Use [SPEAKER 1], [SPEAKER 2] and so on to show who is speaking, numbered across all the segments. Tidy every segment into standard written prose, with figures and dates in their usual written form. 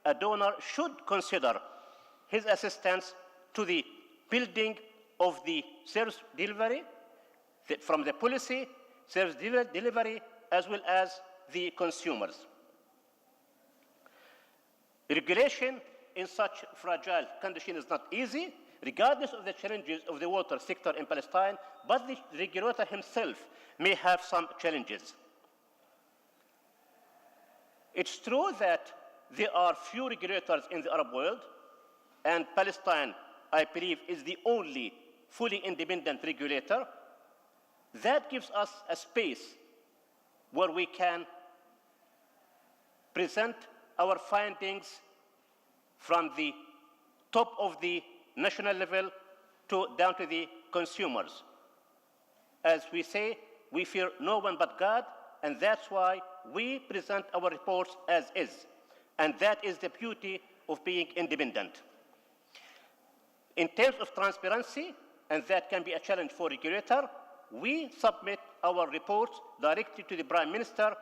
[SPEAKER 1] a donor should consider his assistance to the building of the service delivery, from the policy, service delivery, as well as the consumers. Regulation in such fragile condition is not easy, regardless of the challenges of the water sector in Palestine, but the regulator himself may have some challenges. It's true that there are few regulators in the Arab world, and Palestine, I believe, is the only fully independent regulator. That gives us a space where we can present our findings from the top of the national level down to the consumers. As we say, we fear no one but God, and that's why we present our reports as is. And that is the beauty of being independent. In terms of transparency, and that can be a challenge for regulator, we submit our reports directly to the Prime Minister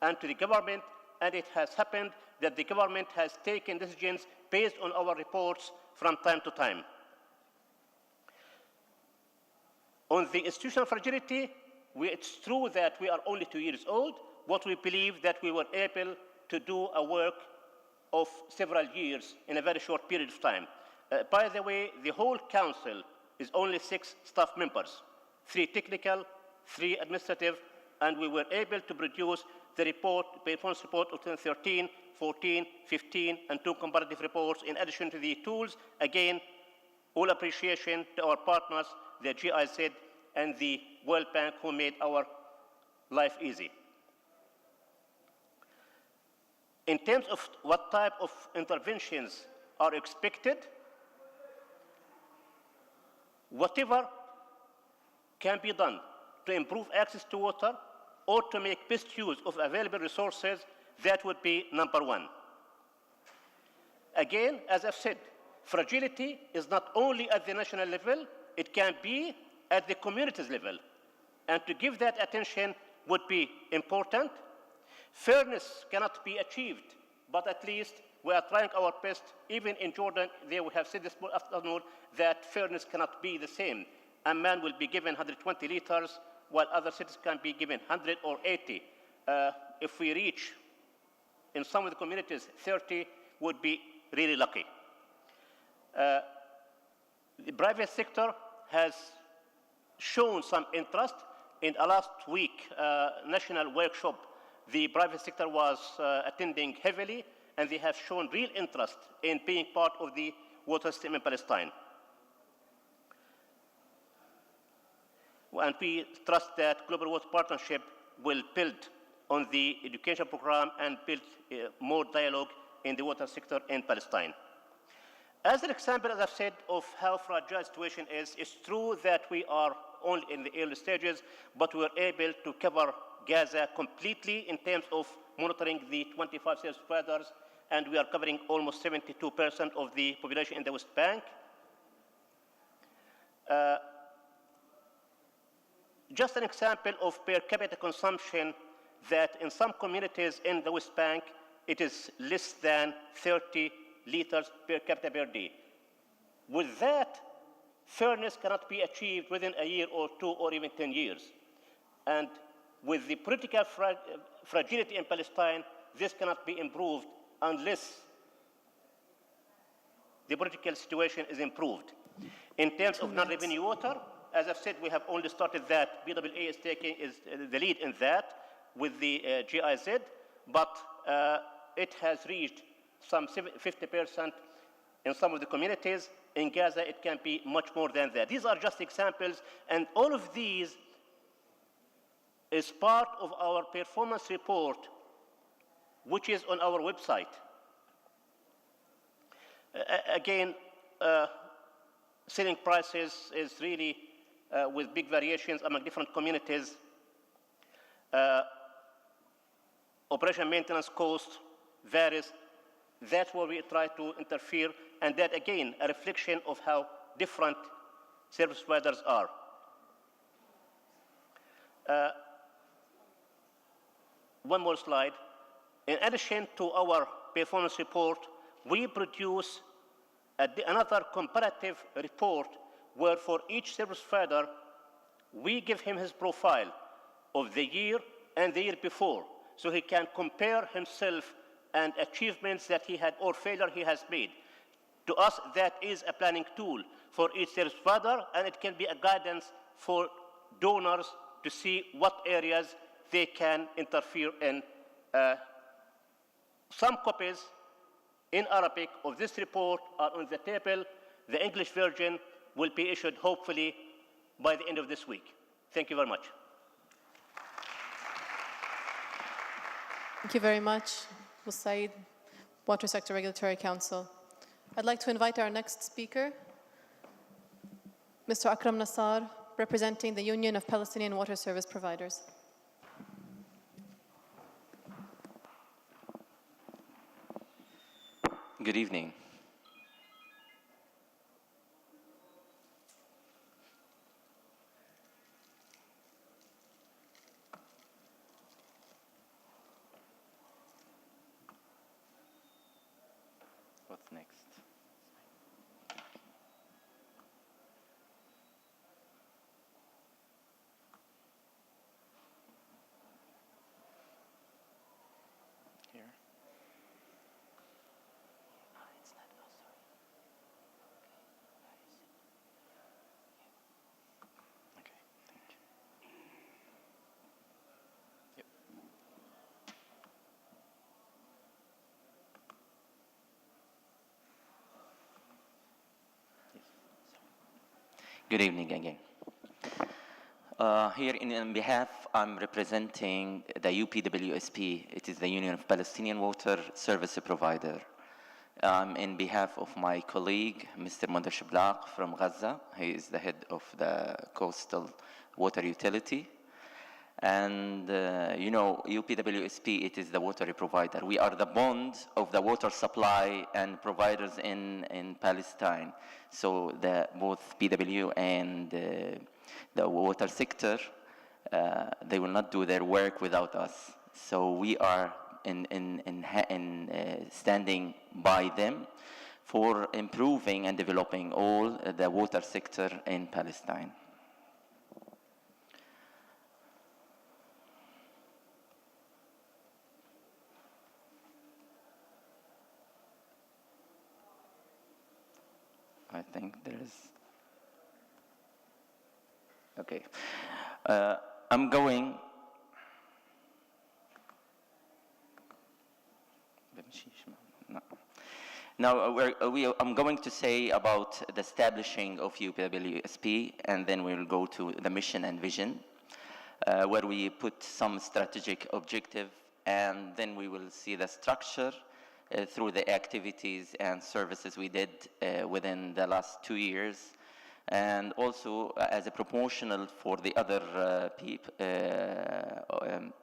[SPEAKER 1] and to the government, and it has happened that the government has taken decisions based on our reports from time to time. On the institutional fragility, it's true that we are only 2 years old, but we believe that we were able to do a work of several years in a very short period of time. By the way, the whole council is only 6 staff members, 3 technical, 3 administrative, and we were able to produce the performance report of 2013, 14, 15, and 2 comparative reports in addition to the tools. Again, all appreciation to our partners, the GIZ and the World Bank, who made our life easy. In terms of what type of interventions are expected, whatever can be done to improve access to water or to make best use of available resources, that would be number 1. Again, as I've said, fragility is not only at the national level, it can be at the communities level. And to give that attention would be important. Fairness cannot be achieved, but at least we are trying our best. Even in Jordan, there we have said this afternoon that fairness cannot be the same. A man will be given 120 liters, while other cities can be given 100 or 80. If we reach, in some of the communities, 30, would be really lucky. The private sector has shown some interest. In the last week national workshop, the private sector was attending heavily, and they have shown real interest in being part of the water system in Palestine. And we trust that Global Water Partnership will build on the education program and build more dialogue in the water sector in Palestine. As an example, as I've said, of how fragile the situation is, it's true that we are only in the early stages, but we were able to cover Gaza completely in terms of monitoring the 25 service providers, and we are covering almost 72% of the population in the West Bank. Just an example of per capita consumption, that in some communities in the West Bank, it is less than 30 liters per capita per day. With that, fairness cannot be achieved within a year or 2 or even 10 years. And with the political fragility in Palestine, this cannot be improved unless the political situation is improved. In terms of non-revenue water, as I've said, we have only started that. BWA is taking the lead in that with the GIZ, but it has reached some 50% in some of the communities. In Gaza, it can be much more than that. These are just examples, and all of these is part of our performance report, which is on our website. Again, selling prices is really with big variations among different communities. Operation maintenance cost varies. That's where we try to interfere, and that, again, a reflection of how different service providers are. One more slide. In addition to our performance report, we produce another comparative report where for each service provider, we give him his profile of the year and the year before, so he can compare himself and achievements that he had or failure he has made. To us, that is a planning tool for each service provider, and it can be a guidance for donors to see what areas they can interfere in. Some copies in Arabic of this report are on the table. The English version will be issued hopefully by the end of this week. Thank you very much.
[SPEAKER 2] Thank you very much, Said, Water Sector Regulatory Council. I'd like to invite our next speaker, Mr. Akram Nassar, representing the Union of Palestinian Water Service Providers.
[SPEAKER 3] Good evening. What's next? Here. It's not Nassar. Okay, thank you. Yep. Good evening again. Here on behalf, I'm representing the UPWSP. It is the Union of Palestinian Water Service Provider. In behalf of my colleague, Mr. Mudar Shiblaq from Gaza. He is the head of the Coastal Water Utility. And you know, UPWSP, it is the water provider. We are the bond of the water supply and providers in Palestine. So both PW and the water sector, they will not do their work without us. So we are standing by them for improving and developing all the water sector in Palestine. I think there is. Okay. I'm going. Now, I'm going to say about the establishing of UPWSP, and then we'll go to the mission and vision, where we put some strategic objective, and then we will see the structure through the activities and services we did within the last 2 years, and also as a proportional for the other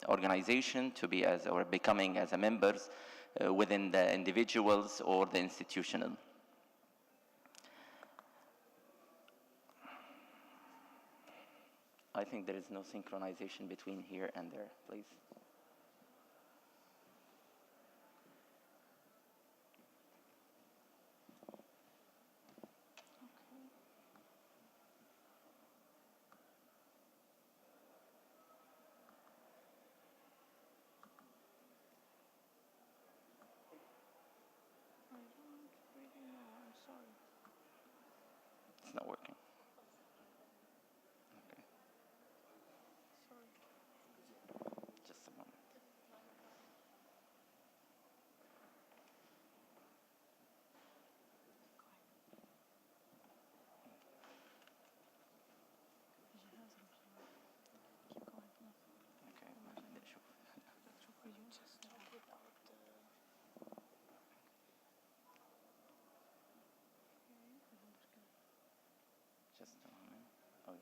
[SPEAKER 3] organization to be as or becoming as a members within the individuals or the institutional. I think there is no synchronization between here and there, please. It's not working. Okay. Sorry. Just a moment. Just a moment. Oh,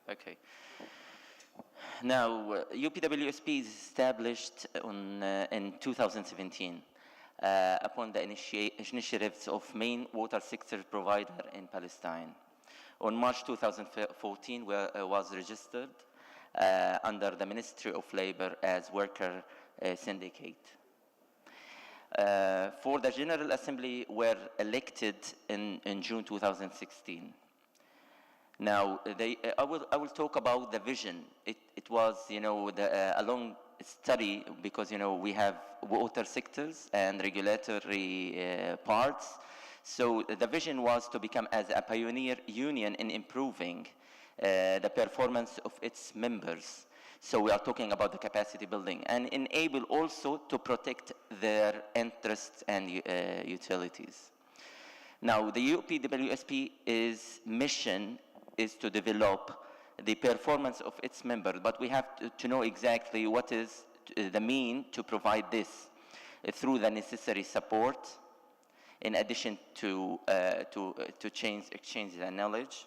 [SPEAKER 3] yeah. Okay. Now, UPWSP is established in 2017 upon the initiatives of main water sector provider in Palestine. On March 2014, was registered under the Ministry of Labor as worker syndicate. For the General Assembly were elected in June 2016. Now, I will talk about the vision. It was, a long study because, we have water sectors and regulatory parts. So the vision was to become as a pioneer union in improving the performance of its members. So we are talking about the capacity building and enable also to protect their interests and utilities. Now, the UPWSP's mission is to develop the performance of its members, but we have to know exactly what is the mean to provide this through the necessary support, in addition to exchange the knowledge.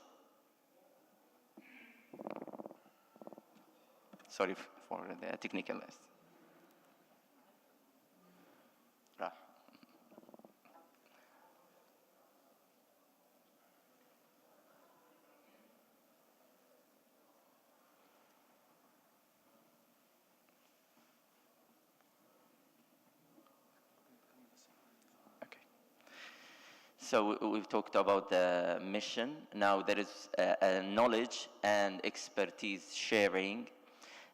[SPEAKER 3] Sorry for the technical list. So we've talked about the mission. Now there is a knowledge and expertise sharing,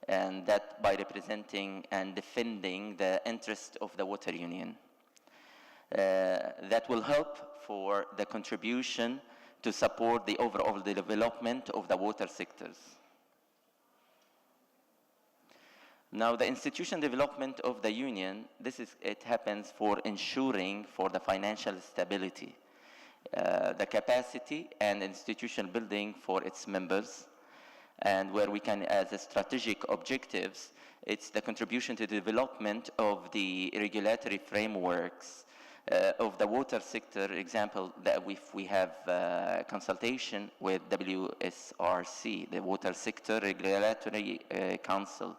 [SPEAKER 3] and that by representing and defending the interest of the water union. That will help for the contribution to support the overall development of the water sectors. Now, the institution development of the union, it happens for ensuring for the financial stability, the capacity and institution building for its members, and where we can, as a strategic objectives, it's the contribution to the development of the regulatory frameworks of the water sector. Example, that we have consultation with WSRC, the Water Sector Regulatory Council.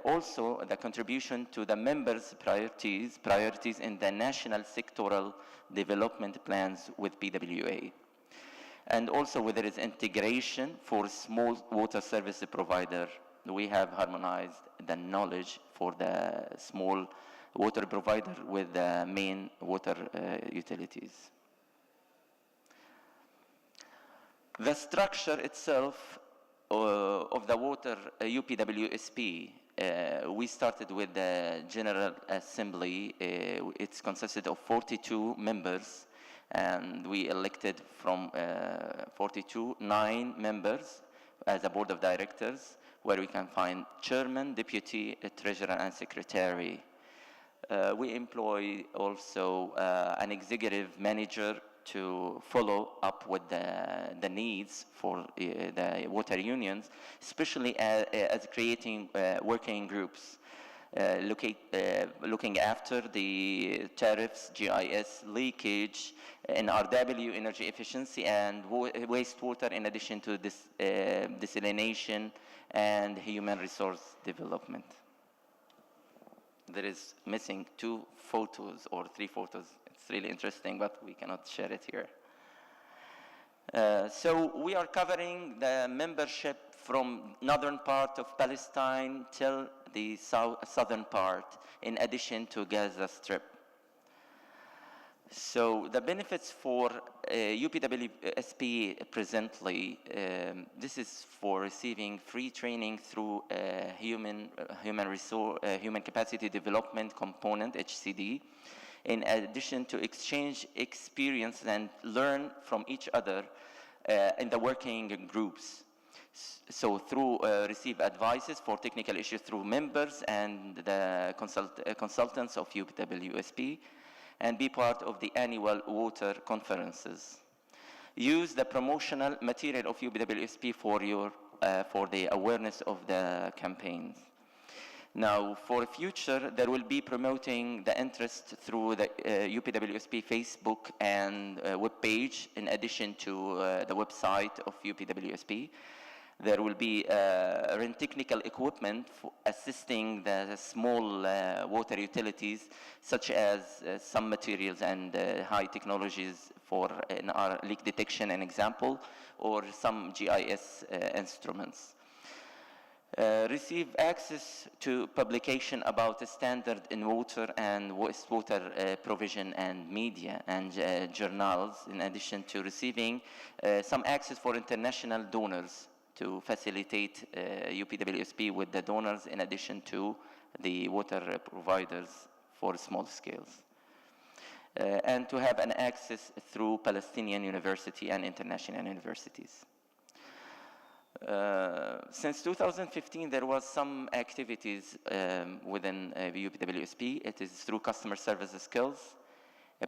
[SPEAKER 3] Also, the contribution to the members' priorities in the national sectoral development plans with PWA. And also, where there is integration for small water service provider, we have harmonized the knowledge for the small water provider with the main water utilities. The structure itself of the water UPWSP, we started with the General Assembly. It's consisted of 42 members, and we elected from 42, 9 members as a board of directors, where we can find chairman, deputy, treasurer, and secretary. We employ also an executive manager to follow up with the needs for the water unions, especially as creating working groups, looking after the tariffs, GIS, leakage, NRW, energy efficiency, and wastewater, in addition to this desalination and human resource development. There is missing 2 photos or 3 photos. It's really interesting, but we cannot share it here. So we are covering the membership from northern part of Palestine till the southern part, in addition to Gaza Strip. So the benefits for UPWSP presently, this is for receiving free training through human capacity development component, HCD, in addition to exchange experience and learn from each other in the working groups. So through receive advices for technical issues through members and the consultants of UPWSP, and be part of the annual water conferences. Use the promotional material of UPWSP for the awareness of the campaigns. Now, for future, there will be promoting the interest through the UPWSP Facebook and web page, in addition to the website of UPWSP. There will be technical equipment for assisting the small water utilities, such as some materials and high technologies for leak detection, an example, or some GIS instruments. Receive access to publication about the standard in water and wastewater provision and media and journals, in addition to receiving some access for international donors to facilitate UPWSP with the donors in addition to the water providers for small scales. And to have an access through Palestinian university and international universities. Since 2015, there was some activities within UPWSP. It is through customer service skills,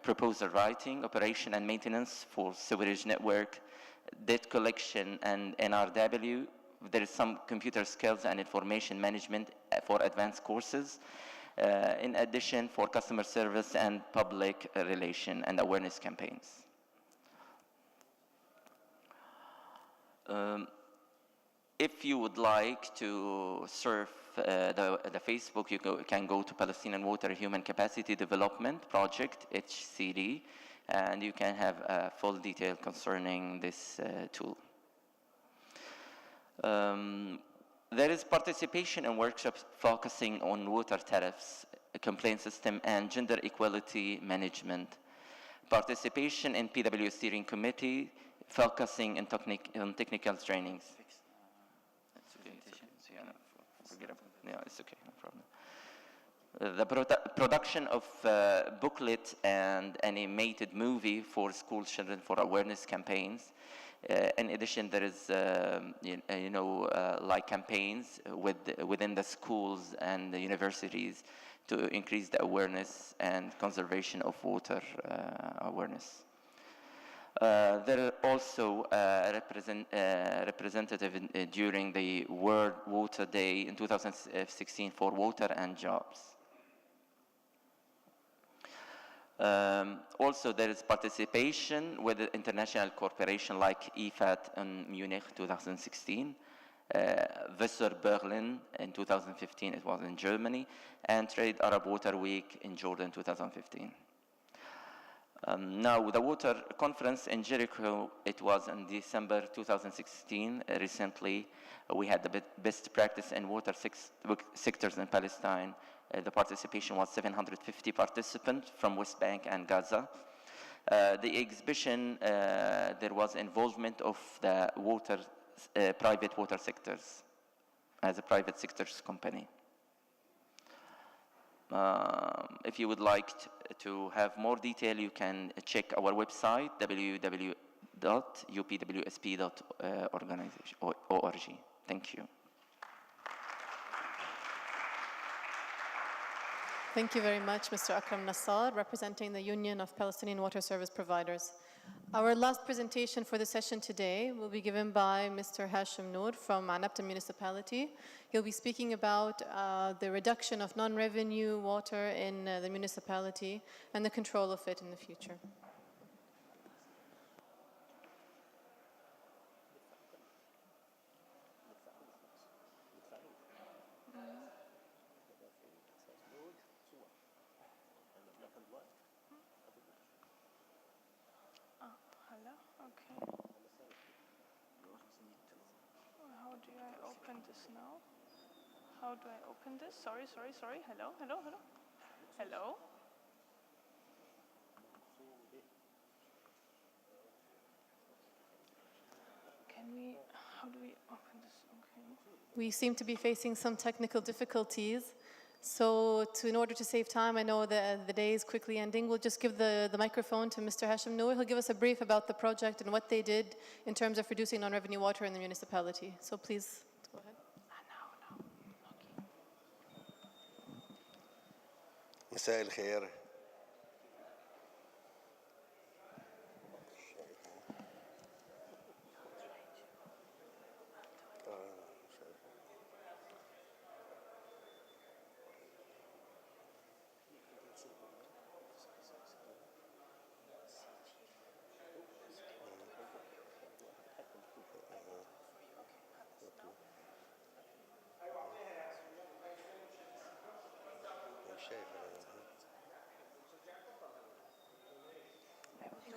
[SPEAKER 3] proposal writing, operation and maintenance for sewerage network, debt collection and NRW. There is some computer skills and information management for advanced courses. In addition, for customer service and public relation and awareness campaigns. If you would like to surf the Facebook, you can go to Palestinian Water Human Capacity Development Project, HCD, and you can have a full detail concerning this tool. There is participation in workshops focusing on water tariffs, complaint system, and gender equality management. Participation in PW steering committee, focusing on technical trainings. Yeah, it's okay, no problem. The production of booklet and animated movie for school children for awareness campaigns. In addition, there is, like campaigns within the schools and the universities to increase the awareness and conservation of water awareness. There are also representative during the World Water Day in 2016 for water and jobs. Also, there is participation with the international corporation like IFAD in Munich 2016, Visser Berlin in 2015, it was in Germany, and Trade Arab Water Week in Jordan 2015. Now, the water conference in Jericho, it was in December 2016. Recently, we had the best practice in water sectors in Palestine. The participation was 750 participants from West Bank and Gaza. The exhibition, there was involvement of the private water sectors as a private sector's company. If you would like to have more detail, you can check our website, www.upwsp.org. Thank you.
[SPEAKER 2] Thank you very much, Mr. Akram Nassar, representing the Union of Palestinian Water Service Providers. Our last presentation for the session today will be given by Mr. Hashem Noor from Anabta Municipality. He'll be speaking about the reduction of non-revenue water in the municipality and the control of it in the future.
[SPEAKER 4] How do I open this? Sorry. Hello. How do we open this? Okay.
[SPEAKER 2] We seem to be facing some technical difficulties. So in order to save time, I know that the day is quickly ending. We'll just give the microphone to Mr. Hashem Noor. He'll give us a brief about the project and what they did in terms of reducing non-revenue water in the municipality. So please, go ahead.
[SPEAKER 5] مساء الخير.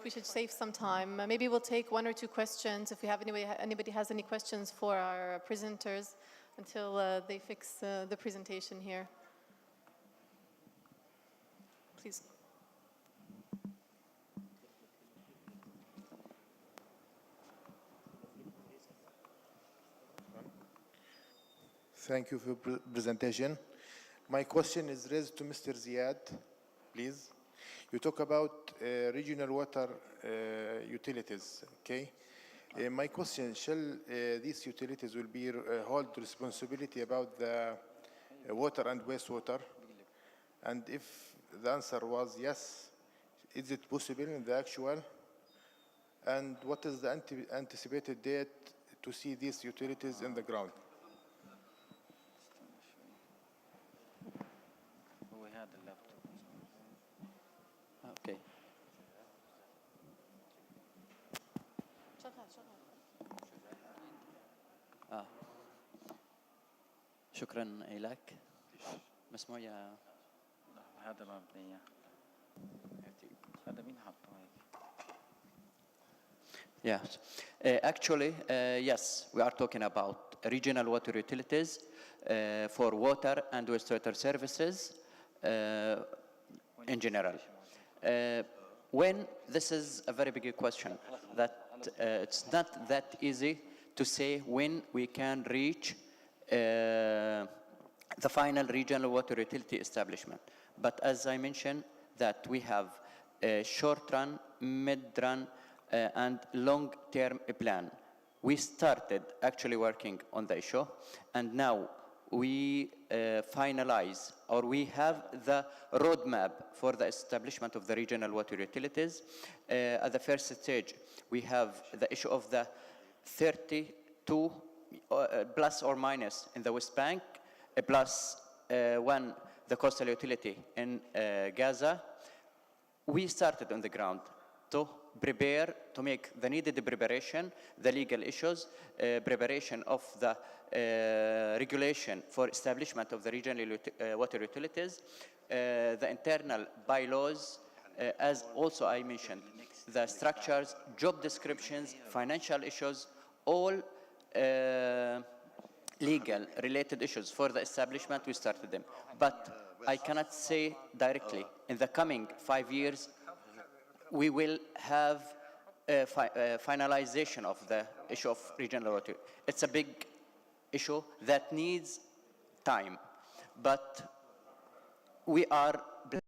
[SPEAKER 2] We should save some time. Maybe we'll take one or two questions. If we have anybody has any questions for our presenters, until they fix the presentation here. Please.
[SPEAKER 6] Thank you for your presentation. My question is raised to Mr. Ziad, please. You talk about regional water utilities, okay? My question, shall these utilities will be hold responsibility about the water and wastewater? And if the answer was yes, is it possible in the actual? And what is the anticipated date to see these utilities in the ground?
[SPEAKER 7] Okay. شكرا لك. مسموع يا
[SPEAKER 8] هذا مبنية هذا مين حطه هيك؟
[SPEAKER 7] Yes. Actually, yes, we are talking about regional water utilities for water and wastewater services in general. When this is a very big question, that it's not that easy to say when we can reach the final regional water utility establishment. But as I mentioned, that we have a short-run, mid-run, and long-term plan. We started actually working on the issue, and now we finalize, or we have the roadmap for the establishment of the regional water utilities. At the first stage, we have the issue of the 32 plus or minus in the West Bank, plus one, the coastal utility in Gaza. We started on the ground to prepare, to make the needed preparation, the legal issues, preparation of the regulation for establishment of the regional water utilities, the internal bylaws, as also I mentioned, the structures, job descriptions, financial issues, all legal related issues for the establishment, we started them. But I cannot say directly, in the coming 5 years, we will have a finalization of the issue of regional water. It's a big issue that needs time, but we are